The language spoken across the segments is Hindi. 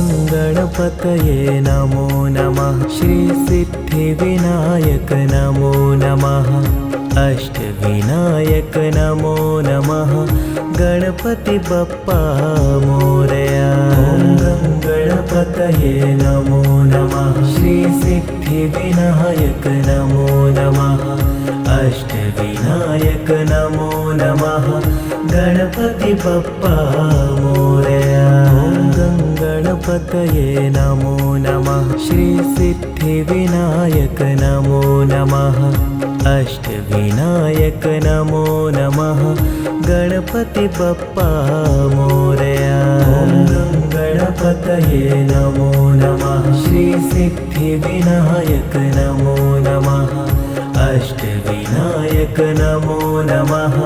गणपतये नमो नमः। श्री सिद्धिविनायक नमो नमः। अष्टविनायक नमो नमः। गणपति बप्पा मोरया। गणपतये नमो नमः। श्री सिद्धिविनायक नमो नमः। अष्टविनायक नमो नमः। गणपति बप्पा मोरया। गणपतये नमो नमः। श्री सिद्धिविनायक नमो नमः। अष्टविनायक नमो नमः। गणपति बप्पा मोरया। गणपतये नमो नमः। श्री सिद्धिविनायक नमो नमः। अष्टविनायक नमो नमः।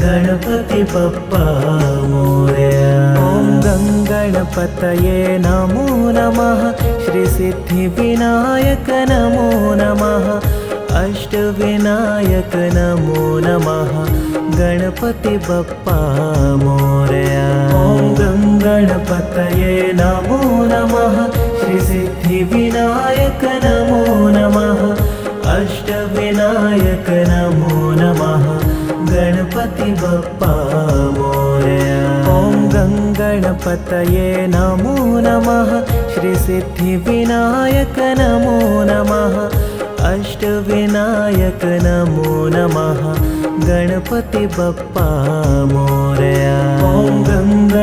गणपति बप्पा मोरया। गणपतये नमो नमः। श्री सिद्धिविनायक नमो नमः। अष्टविनायक नमो नमः। गणपति बप्पा मोरया। गणपतये नमो नमः। श्री सिद्धिविनायक नमो नमः। अष्टविनायक नमो नमः। गणपति बप्पा मोरया। गणपतये नमो नमः। श्री सिद्धिविनायक नमो नमः। अष्टविनायक नमो नमः। गणपति बप्पा मोरया।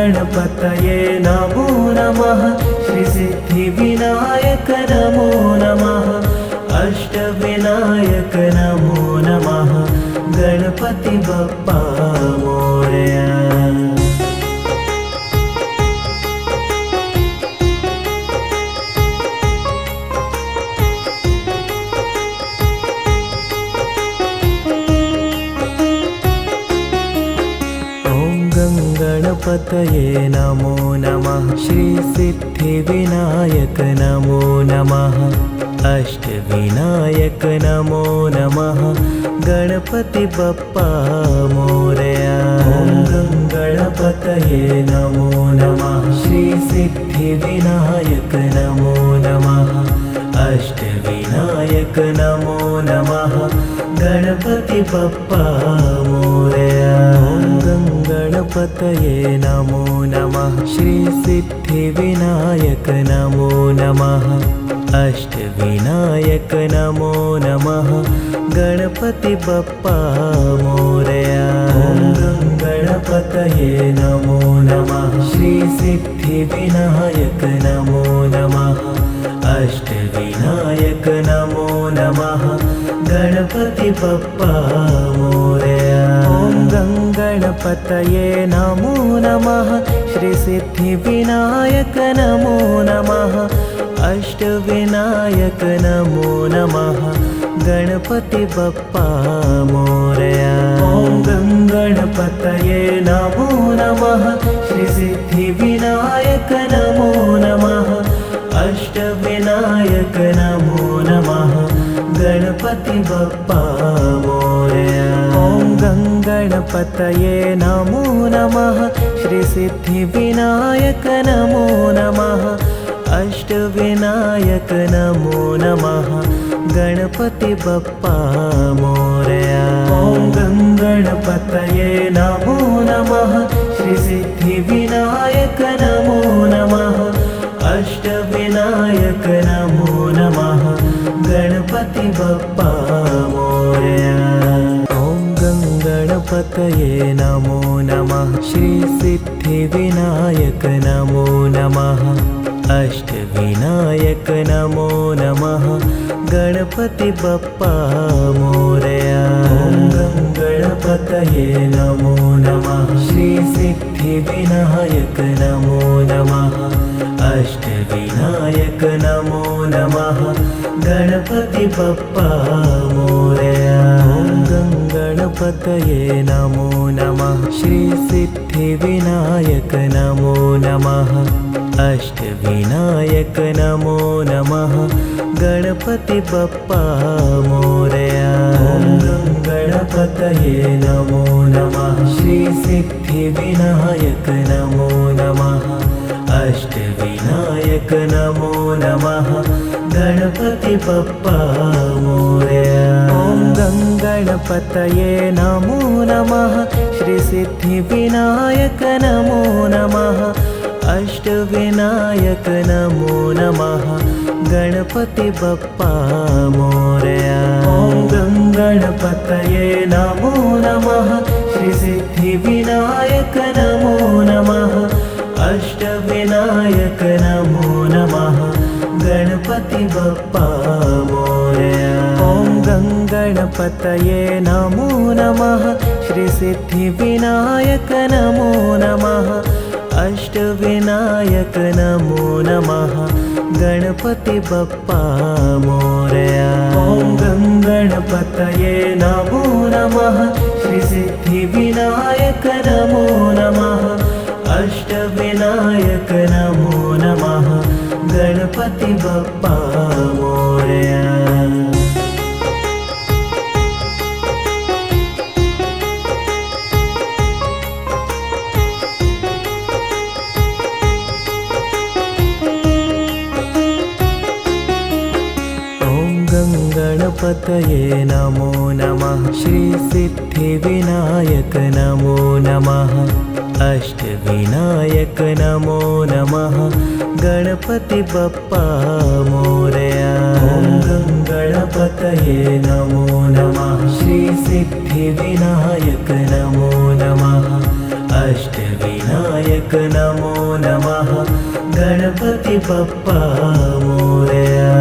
गणपतये नमो नमः। श्री सिद्धिविनायक नमो नमः। अष्टविनायक नमो नमः। गणपति बप्पा मोरया। गणपतये नमो नमः। श्री सिद्धिविनायक नमो नमः। अष्टविनायक नमो नमः। गणपति बप्पा मोरया। गणपतये नमो नमः। श्री सिद्धिविनायक नमो नमः। अष्टविनायक नमो नमः। गणपति बप्पा मोरया। गणपतये नमो नमः। श्री सिद्धिविनायक नमो नमः। अष्टविनायक नमो नमः। गणपति बप्पा मोरया। गणपतये नमो नमः। श्री सिद्धिविनायक नमो नमः। अष्टविनायक नमो नमः। गणपति बप्पा मोरया। गणपतये नमो नमः। श्री सिद्धिविनायक नमो नमः। अष्टविनायक नमो नमः। गणपति बप्पा मोरया। गणपतये नमो नमः। श्री सिद्धिविनायक नमो नमः। अष्टविनायक नमो नमः। गणपति बप्पा मोरया। गणपतये नमो नमः। श्री सिद्धिविनायक नमो नमः। अष्टविनायक नमो नमः। गणपति बप्पा मोरया। गणपतये नमो नमः। श्री सिद्धिविनायक नमो नमः। अष्टविनायक नमो नमः। गणपति बप्पा मोरया। गणपतये नमो नमः। श्री सिद्धिविनायक नमो नमः। अष्टविनायक नमो नमः। गणपति बप्पा मोरया। गणपतये नमो नमः। श्री सिद्धिविनायक नमो नमः। अष्टविनायक नमो नमः। गणपति बप्पा मोरया। गणपतये नमो नमः। श्री सिद्धिविनायक नमो नमः। अष्टविनायक नमो नमः। गणपति बप्पा मोरया। गणपतये नमो नमः। श्री सिद्धिविनायक नमो नमः। अष्टविनायक नमो नमः गणपति बप्पा मोरया। ॐ गङ्गणपतये नमो नमः श्री सिद्धिविनायक नमो नमः अष्टविनायक नमो नमः गणपति बप्पा मोरया। ॐ गङ्गणपतये नमो नमः श्री सिद्धिविनायक नमो नमः अष्टविनायक नमो नमः गणपति बप्पा मोरया। ॐ गङ्गणपतये नमो नमः श्री सिद्धिविनायक नमो नमः अष्टविनायक नमो नमः गणपति बप्पा मोरया। ॐ गङ्गणपतये नमो नमः श्री सिद्धिविनायक नमो नमः अष्टविनायक नमो नमः गणपति बप्पा मोरया। गणपतये नमो नमः श्री सिद्धिविनायक नमो नमः अष्टविनायक नमो नमः गणपति बप्पा मोरया। ॐ गणपतये नमो नमः श्री सिद्धिविनायक नमो नमः अष्टविनायक नमो नमः गणपति बप्पा मोरया।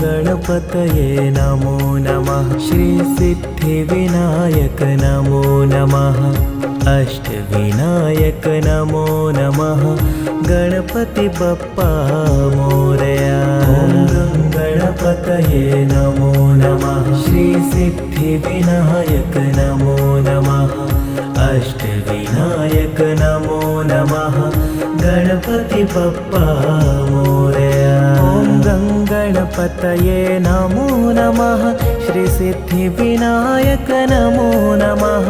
गणपतये नमो नमः श्री सिद्धिविनायक नमो नमः अष्टविनायक नमो नमः गणपति बप्पा मोरया। ॐ गणपतये नमो नमः श्री सिद्धिविनायक नमो नमः अष्टविनायक नमो नमः गणपति बप्पा मोरया। ॐ गणपतये नमो नमः श्री सिद्धिविनायक नमो नमः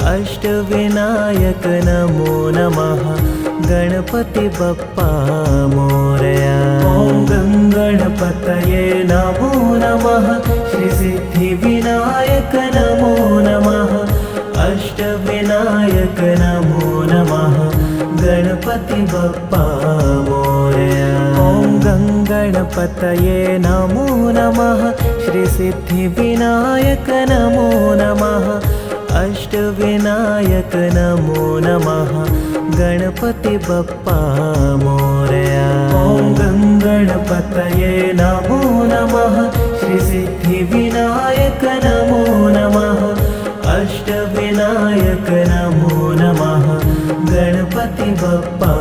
अष्टविनायक नमो नमः गणपति बप्पा मोरया। ॐ गणपतये नमो नमः श्री सिद्धिविनायक नमो नमः अष्टविनायक नमो नमः गणपति बप्पा मोरया। ॐ गणपतये नमो नमः श्री सिद्धिविनायक नमो नमः अष्टविनायक नमो नमः गणपति बप्पा मोरया। ॐ गणपतये नमो नमः श्री सिद्धिविनायक नमो नमः अष्टविनायक नमो नमः गणपति बप्पा